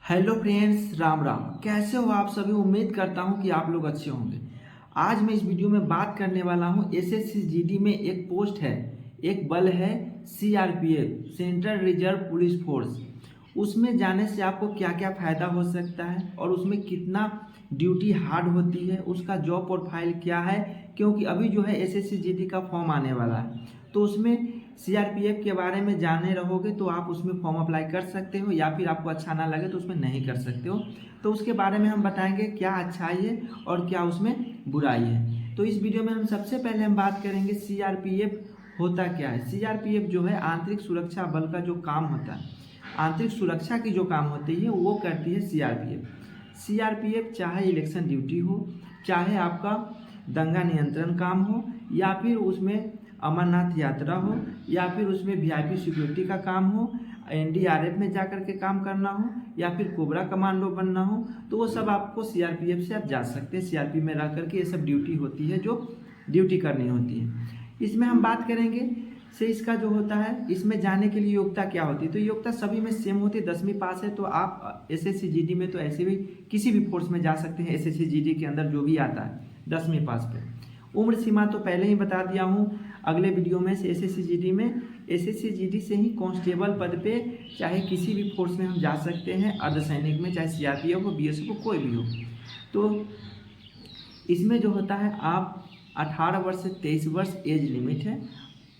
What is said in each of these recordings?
Hello friends, Ram Ram. कैसे हो आप सभी? उम्मीद करता हूं कि आप लोग अच्छे होंगे। आज मैं इस वीडियो में बात करने वाला हूं एसएससी जीडी में एक पोस्ट है, एक बल है CRPF, central reserve police force. उसमें जाने से आपको क्या क्या फ़ायदा हो सकता है और उसमें कितना ड्यूटी हार्ड होती है, उसका जॉब प्रोफाइल क्या है। क्योंकि अभी जो है एसएससी जीडी का फॉर्म आने वाला है, तो उसमें सीआरपीएफ के बारे में जाने रहोगे तो आप उसमें फॉर्म अप्लाई कर सकते हो, या फिर आपको अच्छा ना लगे तो उसमें नहीं कर सकते हो। तो उसके बारे में हम बताएंगे क्या अच्छाई है और क्या उसमें बुराई है। तो इस वीडियो में हम सबसे पहले हम बात करेंगे सीआरपीएफ होता क्या है। सीआरपीएफ जो है आंतरिक सुरक्षा बल का जो काम होता है, आंतरिक सुरक्षा की जो काम होती है वो करती है सीआरपीएफ। सीआरपीएफ चाहे इलेक्शन ड्यूटी हो, चाहे आपका दंगा नियंत्रण काम हो, या फिर उसमें अमरनाथ यात्रा हो, या फिर उसमें वीआईपी सिक्योरिटी का काम हो, एनडीआरएफ में जाकर के काम करना हो, या फिर कोबरा कमांडो बनना हो, तो वो सब आपको सीआरपीएफ से आप जा सकते हैं। सीआरपी में रह करके ये सब ड्यूटी होती है जो ड्यूटी करनी होती है। इसमें हम बात करेंगे से इसका जो होता है, इसमें जाने के लिए योग्यता क्या होती है। तो योग्यता सभी में सेम होती है, 10वीं पास है तो आप एसएससी जीडी में तो ऐसे भी किसी भी फोर्स में जा सकते हैं। एसएससी जीडी के अंदर जो भी आता है 10वीं पास पे। उम्र सीमा तो पहले ही बता दिया हूँ अगले वीडियो में से। एसएससी जीडी में, एसएससी जीडी से ही कांस्टेबल पद पे चाहे किसी भी फोर्स में हम जा सकते हैं, अर्धसैनिक में, चाहे सीआरपीएफ हो, बीएसएफ हो, कोई भी हो। तो इसमें जो होता है, आप 18 वर्ष से 23 वर्ष एज लिमिट है।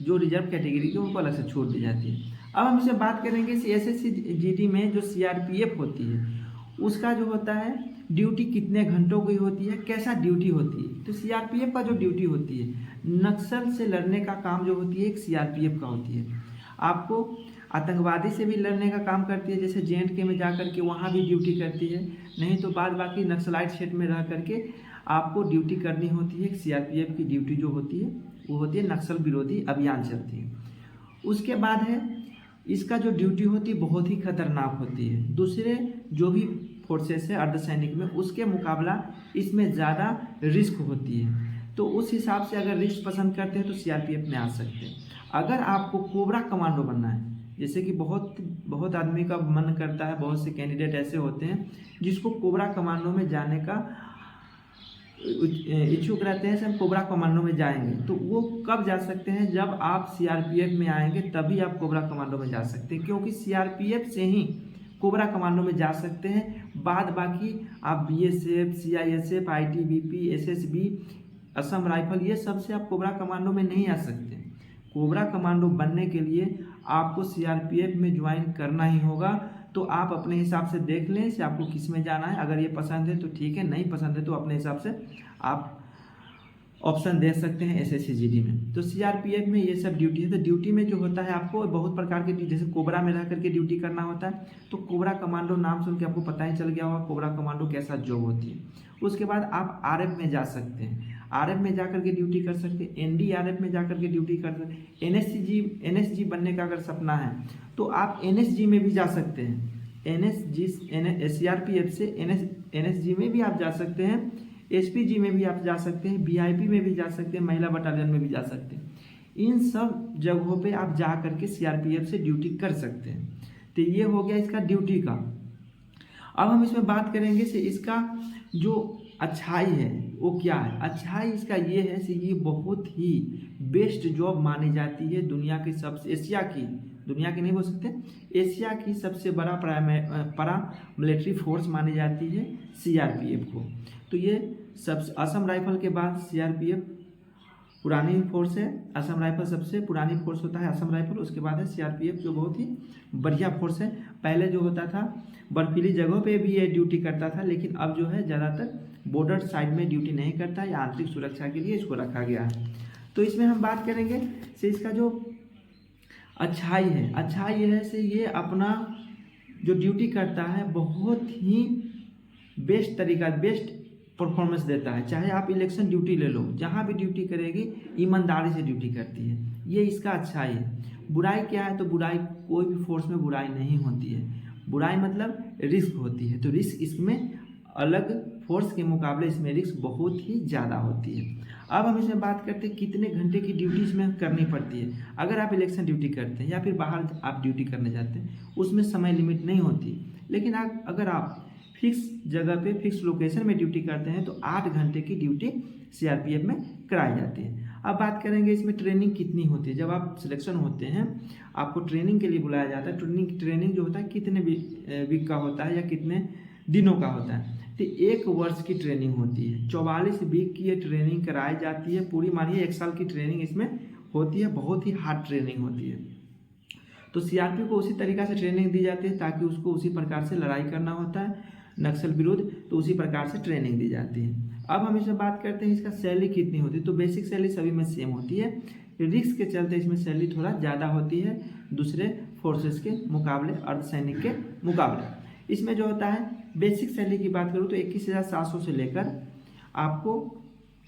जो रिजर्व कैटेगरी के उनको अलग से छूट दी जाती है। अब हम इसे बात करेंगे एसएससी जीडी में जो सीआरपीएफ होती है उसका जो होता है ड्यूटी कितने घंटों की होती है, कैसा ड्यूटी होती है। तो सीआरपीएफ का जो ड्यूटी होती है, नक्सल से लड़ने का काम जो होती है एक सीआरपीएफ का होती है। आपको आतंकवादी से भी लड़ने का काम करती है, जैसे जेएंडके में जा करके वहाँ भी ड्यूटी करती है। नहीं तो बाद बाकी नक्सलाइट क्षेत्र में रह करके आपको ड्यूटी करनी होती है। सीआरपीएफ की ड्यूटी जो होती है वो होती है नक्सल विरोधी अभियान चलती है। उसके बाद है इसका जो ड्यूटी होती है बहुत ही खतरनाक होती है। दूसरे जो भी फोर्सेस है अर्धसैनिक में, उसके मुकाबला इसमें ज़्यादा रिस्क होती है। तो उस हिसाब से अगर रिस्क पसंद करते हैं तो सीआरपीएफ में आ सकते हैं। अगर आपको कोबरा कमांडो बनना है, जैसे कि बहुत बहुत आदमी का मन करता है, बहुत से कैंडिडेट ऐसे होते हैं जिसको कोबरा कमांडो में जाने का इच्छुक रहते हैं, हम कोबरा कमांडो में जाएंगे। तो वो कब जा सकते हैं? जब आप सीआरपीएफ में आएंगे तभी आप कोबरा कमांडो में जा सकते हैं, क्योंकि सीआरपीएफ से ही कोबरा कमांडो में जा सकते हैं। बाद बाकी आप BSF, CISF, ITBP, SSB, Assam rifle, ये सब से आप कोबरा कमांडो में नहीं आ सकते। कोबरा कमांडो बनने के लिए आपको सीआरपीएफ में ज्वाइन करना ही होगा। तो आप अपने हिसाब से देख लें से आपको किस में जाना है। अगर ये पसंद है तो ठीक है, नहीं पसंद है तो अपने हिसाब से आप ऑप्शन दे सकते हैं एसएससी जीडी में। तो सीआरपीएफ में ये सब ड्यूटी है। तो ड्यूटी में जो होता है आपको बहुत प्रकार के, जैसे कोबरा में रह करके ड्यूटी करना होता है। तो कोबरा कमांडो नाम सुन के आपको पता ही चल गया होगा कोबरा कमांडो कैसा जॉब होती है। उसके बाद आप आरएफ में जा सकते हैं, आरएफ में जाकर के ड्यूटी कर सकते हैं, एनडीआरएफ में जाकर के ड्यूटी कर सकते हैं। एनएसजी बनने का अगर सपना है तो आप एनएसजी में भी जा सकते हैं। सीआरपीएफ से एनएसजी में भी आप जा सकते हैं, एसपीजी में भी आप जा सकते हैं, वीआईपी में भी जा सकते हैं, महिला बटालियन में भी जा सकते हैं। इन सब जगहों पे आप जा करके सीआरपीएफ से ड्यूटी कर सकते हैं। तो ये हो गया इसका ड्यूटी का। अब हम इसमें बात करेंगे से इसका जो अच्छाई है वो क्या है। अच्छाई इसका ये है कि ये बहुत ही बेस्ट जॉब मानी जाती है। दुनिया की सबसे, एशिया की, दुनिया की नहीं बोल सकते, एशिया की सबसे बड़ा पैरा मिलिट्री फोर्स मानी जाती है सीआरपीएफ को। तो ये सब असम राइफल के बाद सीआरपीएफ पुरानी फोर्स है। असम राइफल सबसे पुरानी फोर्स होता है, असम राइफल। उसके बाद है सीआरपीएफ जो बहुत ही बढ़िया फोर्स है। पहले जो होता था बर्फीली जगहों पे भी ये ड्यूटी करता था, लेकिन अब जो है ज़्यादातर बॉर्डर साइड में ड्यूटी नहीं करता, या आंतरिक सुरक्षा के लिए इसको रखा गया है। तो इसमें हम बात करेंगे से इसका जो अच्छाई है, अच्छाई ये है से ये अपना जो ड्यूटी करता है बहुत ही बेस्ट तरीका, बेस्ट परफॉर्मेंस देता है। चाहे आप इलेक्शन ड्यूटी ले लो, जहाँ भी ड्यूटी करेगी ईमानदारी से ड्यूटी करती है। ये इसका अच्छाई है। बुराई क्या है? तो बुराई, कोई भी फोर्स में बुराई नहीं होती है। बुराई मतलब रिस्क होती है। तो रिस्क इसमें अलग फोर्स के मुकाबले इसमें रिस्क बहुत ही ज़्यादा होती है। अब हम इसमें बात करते हैं कितने घंटे की ड्यूटी इसमें करनी पड़ती है। अगर आप इलेक्शन ड्यूटी करते हैं या फिर बाहर आप ड्यूटी करने जाते हैं, उसमें समय लिमिट नहीं होती। लेकिन अगर आप फिक्स जगह पे फिक्स लोकेशन में ड्यूटी करते हैं तो 8 घंटे की ड्यूटी सीआरपीएफ में कराई जाती है। अब बात करेंगे इसमें ट्रेनिंग कितनी होती है। जब आप सिलेक्शन होते हैं आपको ट्रेनिंग के लिए बुलाया जाता है। ट्रेनिंग जो होता है कितने वीक का होता है या कितने दिनों का होता है, तो 1 वर्ष की ट्रेनिंग होती है। 44 वीक की ये ट्रेनिंग कराई जाती है पूरी, मानिए 1 साल की ट्रेनिंग इसमें होती है। बहुत ही हार्ड ट्रेनिंग होती है। तो सीआरपी को उसी तरीक़ा से ट्रेनिंग दी जाती है ताकि उसको उसी प्रकार से लड़ाई करना होता है नक्सल विरुद्ध, तो उसी प्रकार से ट्रेनिंग दी जाती है। अब हम इसमें बात करते हैं इसका सैलरी कितनी होती है। तो बेसिक सैलरी सभी में सेम होती है। रिस्क के चलते इसमें सैलरी थोड़ा ज़्यादा होती है दूसरे फोर्सेस के मुकाबले, अर्धसैनिक के मुकाबले। इसमें जो होता है बेसिक सैलरी की बात करूँ तो 21,700 से लेकर आपको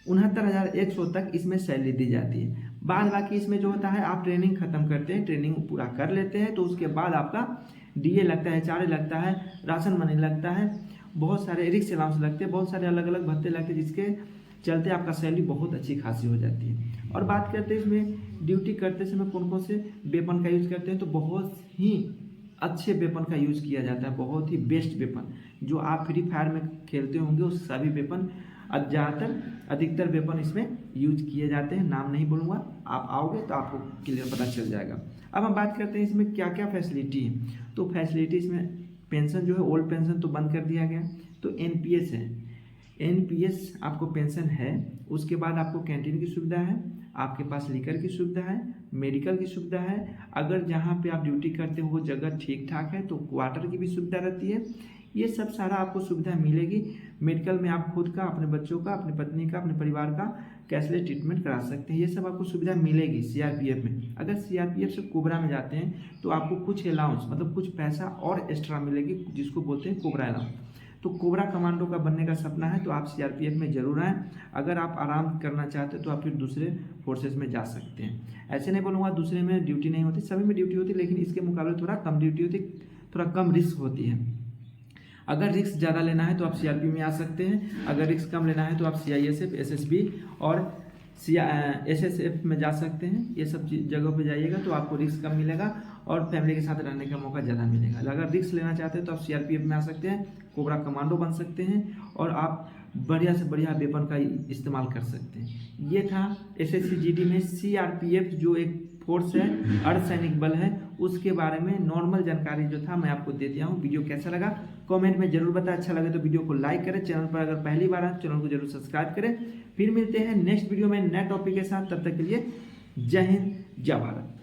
69,100 तक इसमें सैलरी दी जाती है। बाद बाकी इसमें जो होता है आप ट्रेनिंग खत्म करते हैं, ट्रेनिंग पूरा कर लेते हैं तो उसके बाद आपका डीए लगता है, HRA लगता है, राशन मनी लगता है, बहुत सारे रिक्स अलाउंस लगते हैं, बहुत सारे अलग अलग भत्ते लगते हैं, जिसके चलते आपका सैलरी बहुत अच्छी खासी हो जाती है। और बात करते हैं इसमें ड्यूटी करते समय कौन कौन से वेपन का यूज़ करते हैं, तो बहुत ही अच्छे वेपन का यूज़ किया जाता है, बहुत ही बेस्ट वेपन जो आप फ्री फायर में खेलते होंगे उस सभी वेपन ज़्यादातर अधिकतर वेपन इसमें यूज किए जाते हैं। नाम नहीं बोलूँगा, आप आओगे तो आपको क्लियर पता चल जाएगा। अब हम बात करते हैं इसमें क्या क्या फैसिलिटी है। तो फैसिलिटी इसमें पेंशन जो है ओल्ड पेंशन तो बंद कर दिया गया, तो एनपीएस है। एनपीएस आपको पेंशन है। उसके बाद आपको कैंटीन की सुविधा है, आपके पास लिकर की सुविधा है, मेडिकल की सुविधा है। अगर जहाँ पे आप ड्यूटी करते हो वो जगह ठीक ठाक है तो क्वार्टर की भी सुविधा रहती है। ये सब सारा आपको सुविधा मिलेगी। मेडिकल में आप खुद का, अपने बच्चों का, अपनी पत्नी का, अपने परिवार का कैशलेस ट्रीटमेंट करा सकते हैं। ये सब आपको सुविधा मिलेगी सीआरपीएफ में। अगर सीआरपीएफ से कोबरा में जाते हैं तो आपको कुछ अलाउंस मतलब कुछ पैसा और एक्स्ट्रा मिलेगी, जिसको बोलते हैं कोबरा अलाउंस। तो कोबरा कमांडो का बनने का सपना है तो आप सीआरपीएफ में जरूर आएँ। अगर आप आराम करना चाहते हैं तो आप फिर दूसरे फोर्सेस में जा सकते हैं। ऐसे नहीं बोलूँगा दूसरे में ड्यूटी नहीं होती, सभी में ड्यूटी होती, लेकिन इसके मुकाबले थोड़ा कम ड्यूटी होती, थोड़ा कम रिस्क होती है। अगर रिस्क ज़्यादा लेना है तो आप सीआरपी में आ सकते हैं, अगर रिस्क कम लेना है तो आप सीआईएसएफ, एसएसबी और एसएसएफ में जा सकते हैं। ये सब जगहों पे जाइएगा तो आपको रिस्क कम मिलेगा और फैमिली के साथ रहने का मौका ज़्यादा मिलेगा। अगर रिस्क लेना चाहते हैं तो आप सीआरपीएफ में आ सकते हैं, कोबरा कमांडो बन सकते हैं और आप बढ़िया से बढ़िया वेपन का इस्तेमाल कर सकते हैं। ये था एसएससी-जीडी में सीआरपीएफ जो एक फोर्स है, अर्धसैनिक बल है, उसके बारे में नॉर्मल जानकारी जो था मैं आपको दे दिया हूँ। वीडियो कैसा लगा कमेंट में जरूर बताएं। अच्छा लगे तो वीडियो को लाइक करें, चैनल पर अगर पहली बार आए चैनल को जरूर सब्सक्राइब करें। फिर मिलते हैं नेक्स्ट वीडियो में नए टॉपिक के साथ, तब तक के लिए जय हिंद जय भारत।